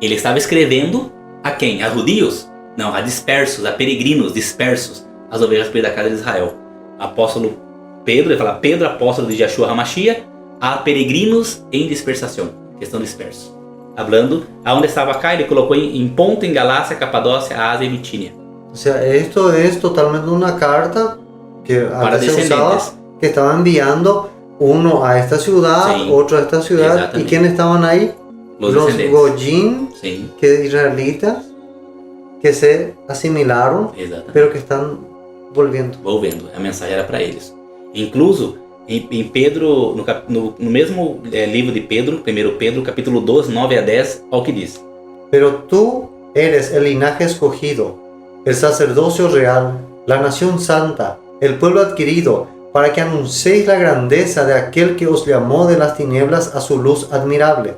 ele estava escrevendo a quem? A judios? Não, a dispersos, a peregrinos dispersos, as ovelhas perdidas da casa de Israel. Apóstolo Pedro, ele fala Pedro, apóstolo de Yeshua HaMashiach, a peregrinos em dispersação, que estão dispersos. Hablando, aonde estava acá, ele colocou em Ponto, em Galácia, Capadócia, Ásia e Bitínia. O sea, esto es totalmente una carta que para se usaba, que estaba enviando uno a esta ciudad, sí, otro a esta ciudad. ¿Y quiénes estaban ahí? Los Goyim, sí, que israelitas, que se asimilaron, pero que están volviendo. Volvendo, a mensagem era para eles. Incluso, em Pedro, no mesmo livro de Pedro, 1 Pedro, capítulo 2, 9 a 10, olha o que diz. Pero tú eres el linaje escogido, el sacerdocio real, la nación santa, el pueblo adquirido, para que anunciéis la grandeza de aquel que os llamó de las tinieblas a su luz admirable.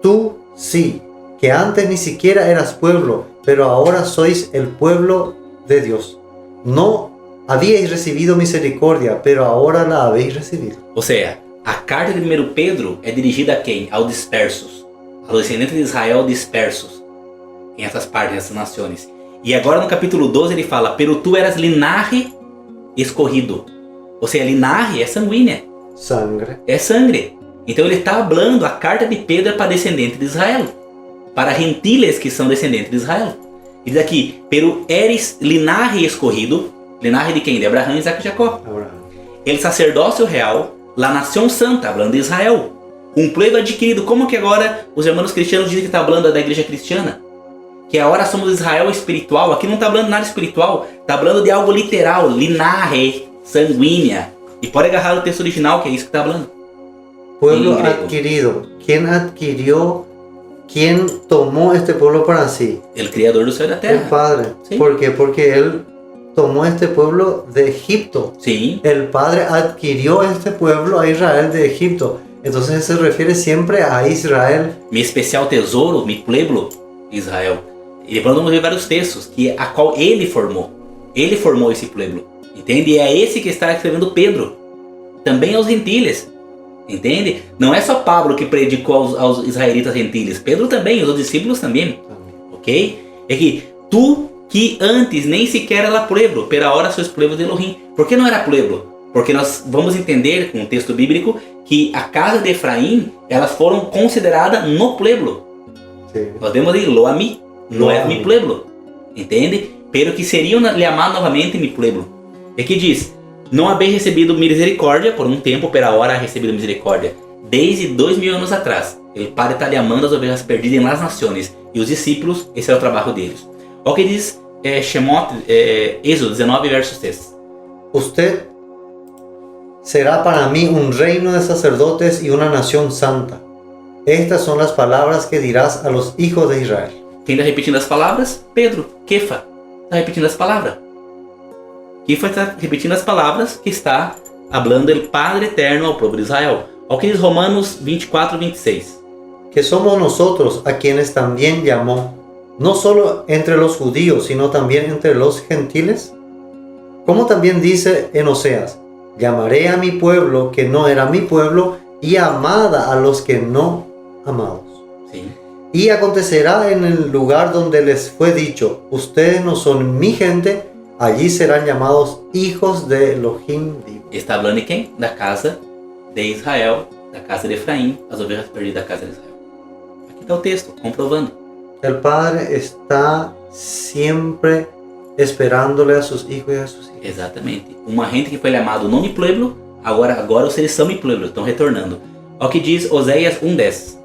Tú, sí, que antes ni siquiera eras pueblo, pero ahora sois el pueblo de Dios. No habíais recibido misericordia, pero ahora la habéis recibido. Ou seja, a carta de 1 Pedro é dirigida a quem? Aos dispersos, aos descendentes de Israel dispersos em essas partes, nessas nações. E agora no capítulo 12 ele fala, pero tu eras linaje escorrido. Ou seja, linaje é sanguínea. Sangre. É sangue. Então ele está falando, a carta de Pedro é para descendentes de Israel, para gentiles que são descendentes de Israel. E diz aqui, pero eres linaje escorrido, linaje de quem? De Abraão, Isaac e Jacó. El sacerdócio real, la nação santa, falando de Israel. Pueblo adquirido. Como que agora os irmãos cristianos dizem que está falando da igreja cristiana? Que agora somos Israel espiritual. Aqui não está falando nada espiritual, está falando de algo literal, linaje, sanguínea. E pode agarrar o texto original, que é isso que está falando. Pueblo adquirido. ¿Quién adquirió? ¿Quién tomó este pueblo para sí? El Criador do céu e da terra. El Padre. ¿Sí? ¿Por qué? Porque Él tomó este pueblo de Egipto. Sí. El Padre adquirió este pueblo a Israel de Egipto. Entonces se refiere siempre a Israel. Mi especial tesouro, mi pueblo, Israel. E depois vamos ver vários textos que a qual ele formou. Ele formou esse pueblo. Entende? E é esse que está escrevendo Pedro. Também aos gentiles. Entende? Não é só Pablo que predicou aos israelitas gentiles. Pedro também, os discípulos também. Ok? É que tu que antes nem sequer era pueblo, pero ahora sois pueblo de Elohim. Por que não era pueblo? Porque nós vamos entender com o texto bíblico que a casa de Efraim, elas foram consideradas no pueblo. Sim. Nós vemos aí, lo a mí, no é mi pueblo. Entende? Pero que seriam llamar novamente mi pueblo. E que diz, não habéis recebido misericórdia por tempo, pero agora recebido misericórdia. Desde 2000 anos atrás, o Padre está llamando as ovelhas perdidas nas nações. E os discípulos, esse é o trabalho deles. Olha o que diz Shemot, Êxodo 19, versos 3. Usted será para mí un reino de sacerdotes y una nación santa. Estas son las palabras que dirás a los hijos de Israel. Quem está repetindo as palavras? Pedro, Kefa, está repetindo as palavras. Kefa está repetindo as palavras que está hablando el Padre eterno ao povo de Israel. Olha o que diz Romanos 24, 26. Que somos nosotros a quienes también llamó, no solo entre los judíos, sino también entre los gentiles. Como también dice en Oseas, llamaré a mi pueblo que no era mi pueblo y amada a los que no amados. Sí. Y acontecerá en el lugar donde les fue dicho, ustedes no son mi gente, allí serán llamados hijos de Elohim vivo. Está hablando de quem? Da casa de Israel, da casa de Efraim, as ovelhas perdidas da casa de Israel. Aqui está o texto, comprovando. El Padre está siempre esperándole a sus hijos y a sus hijas. Exatamente. Uma gente que foi chamado no mi pueblo, agora os seres são mi pueblo, estão retornando. Olha o que diz Oséias 1:10.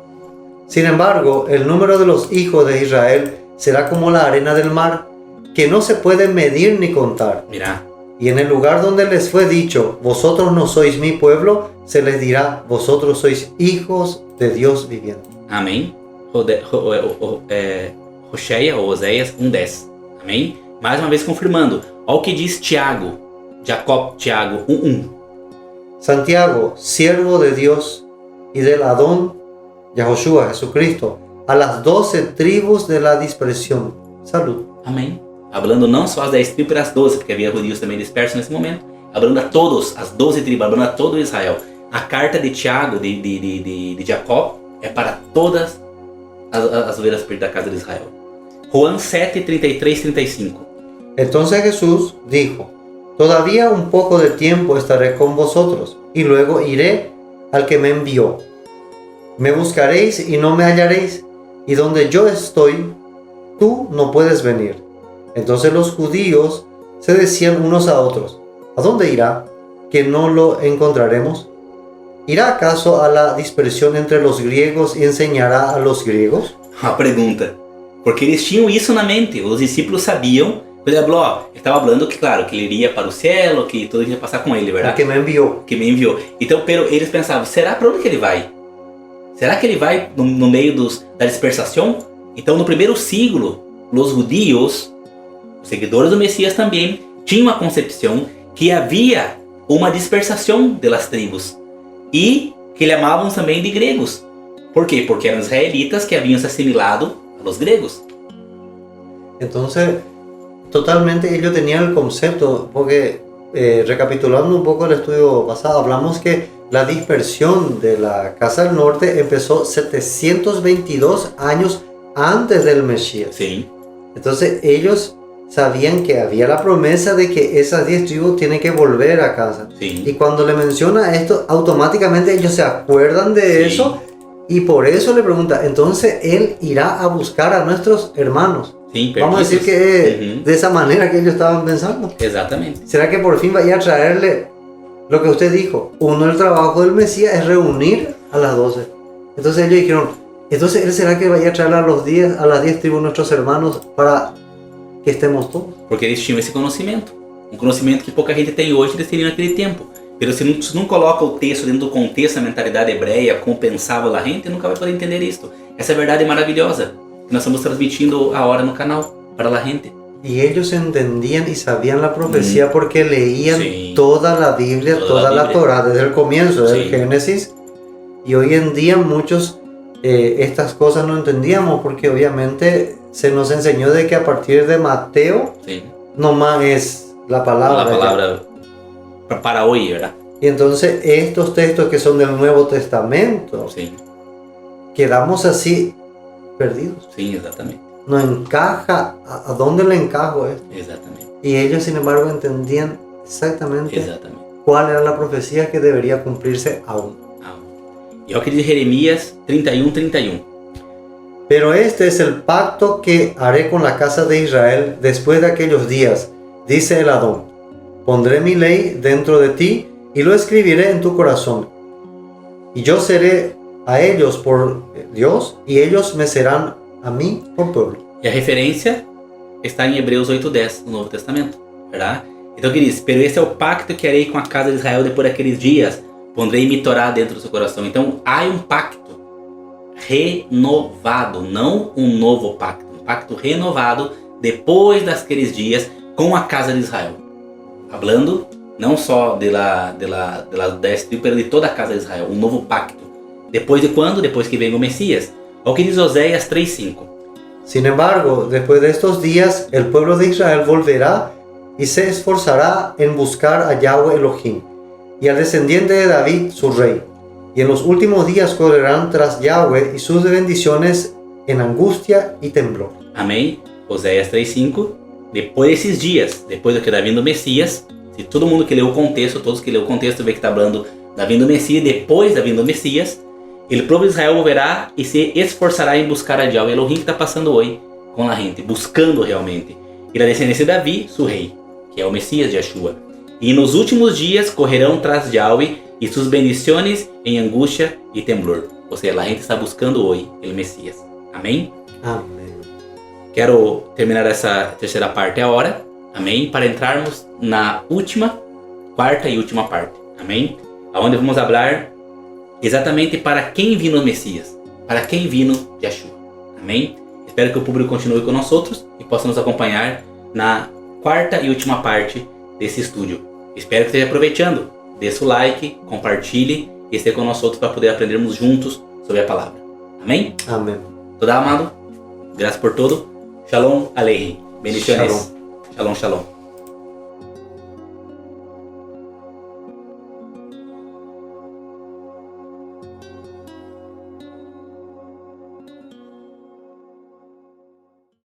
Sin embargo, el número de los hijos de Israel será como la arena del mar, que no se puede medir ni contar. Mira. Y en el lugar donde les fue dicho, vosotros no sois mi pueblo, se les dirá, vosotros sois hijos de Dios viviente. Amém. Hoshea ou Oséias 1:10. Amém? Mais uma vez confirmando. Olha o que diz Tiago, Tiago 1:1. Santiago, siervo de Dios y del Adón, Yahoshua, Jesucristo, a las 12 tribus de la dispersión. Salud. Amém. Hablando não só as 10 tribos, mas as 12, porque havia judeus também dispersos nesse momento. Hablando a todos, as 12 tribos, hablando a todo Israel. A carta de Tiago, de Jacó, é para todas as ovelhas perdidas da casa de Israel. Juan 7, 33, 35. Entonces Jesús dijo, todavía un poco de tiempo estaré con vosotros, y luego iré al que me envió. Me buscaréis y no me hallaréis, y donde yo estoy, tú no puedes venir. Entonces los judíos se decían unos a otros, ¿a dónde irá? ¿Que no lo encontraremos? ¿Irá acaso a la dispersión entre los griegos y enseñará a los griegos? Uma pergunta. Porque eles tinham isso na mente. Os discípulos sabiam. Por exemplo, ele estava falando que, claro, que ele iria para o céu, que tudo ia passar com ele, verdade? Que me enviou. Que me enviou. Então, eles pensavam, será para onde que ele vai? Será que ele vai no meio da dispersação? Então, no primeiro siglo os judíos, os seguidores do Messias também, tinham uma concepção que havia uma dispersação das tribos e que chamavam também de gregos. ¿Por quê? Porque eram israelitas que haviam se assimilado a los gregos. Entonces, totalmente ellos tenían el concepto, porque recapitulando un poco el estudio pasado, hablamos que la dispersión de la Casa del Norte empezó 722 años antes del Mesías. Sí. Entonces ellos sabían que había la promesa de que esas 10 tribus tienen que volver a casa. Sí. Y cuando le menciona esto, automáticamente ellos se acuerdan de eso, y por eso le pregunta, entonces él irá a buscar a nuestros hermanos. Sí, vamos a decir que de esa manera que ellos estaban pensando. Exactamente. ¿Será que por fin vaya a traerle lo que usted dijo? Uno del trabajo del Mesías es reunir a las 12. Entonces ellos dijeron, entonces él será que vaya a traer a las 10 tribus nuestros hermanos para que estemos todos. Porque eles tinham esse conhecimento. Conhecimento que pouca gente tem hoje, eles teriam naquele tempo. Mas se não coloca o texto dentro do contexto da mentalidade hebreia, como pensava a gente, nunca vai poder entender isso. Essa verdade é maravilhosa. Que nós estamos transmitindo ahora no canal para la gente. Y ellos entendían y sabían la profecía porque leían toda la Biblia, toda la Torá, desde el comienzo, desde el Génesis. Y hoy en día muchos estas cosas no entendíamos porque obviamente se nos enseñó de que a partir de Mateo nomás es la palabra. La palabra para hoy, ¿verdad? Y entonces estos textos que son del Nuevo Testamento, quedamos así perdidos. Sí, exactamente. No encaja, ¿a dónde le encajo esto? Exactamente. Y ellos sin embargo entendían exactamente cuál era la profecía que debería cumplirse aún. Y lo que dice Jeremías 31:31. Pero este es el pacto que haré con la casa de Israel después de aquellos días, dice el Adón. Pondré mi ley dentro de ti y lo escribiré en tu corazón. Y yo seré a ellos por Dios y ellos me serán a mí por pueblo. E a referência está em Hebreus 8:10, no Novo Testamento, verdade? Então que diz, pero esse é o pacto que harei com a casa de Israel depois daqueles dias, pondrei mi Torá dentro do seu coração. Então há um pacto renovado, não um novo pacto, um pacto renovado depois daqueles dias com a casa de Israel. Hablando não só de las 10 tribos, mas de toda a casa de Israel, um novo pacto. Depois de quando? Depois que venga o Messias. O que diz Oséias 3:5. Sin embargo, después de estos días, el pueblo de Israel volverá y se esforzará en buscar a Yahweh Elohim y al descendiente de David, su rey. Y en los últimos días correrán tras Yahweh y sus bendiciones en angustia y temblor. Amém? Oséias 3:5. Depois desses dias, depois do que está vindo o Messias, se todo mundo que leu o contexto, todos que leu o contexto vê que está falando da vinda do Messias, depois da vinda do Messias, o povo de Israel volverá e se esforçará em buscar a Yahweh Elohim que está passando hoje com a gente, buscando realmente. E da descendência de Davi, seu rei, que é o Messias de Yeshua. E nos últimos dias correrão tras Yahweh e suas bendições em angústia e temblor. Ou seja, a gente está buscando hoje o Messias. Amém? Amém. Quero terminar essa terceira parte agora. Amém? Para entrarmos na quarta e última parte. Amém? Onde vamos falar exatamente para quem vino o Messias, para quem vino Yeshua. Amém? Espero que o público continue com nós outros e possa nos acompanhar na quarta e última parte desse estúdio. Espero que esteja aproveitando. Deixe o like, compartilhe e esteja com nós outros para poder aprendermos juntos sobre a palavra. Amém? Amém. Toda amado, graças por tudo. Shalom Aleichem. Bendiciones. Shalom. Shalom, shalom.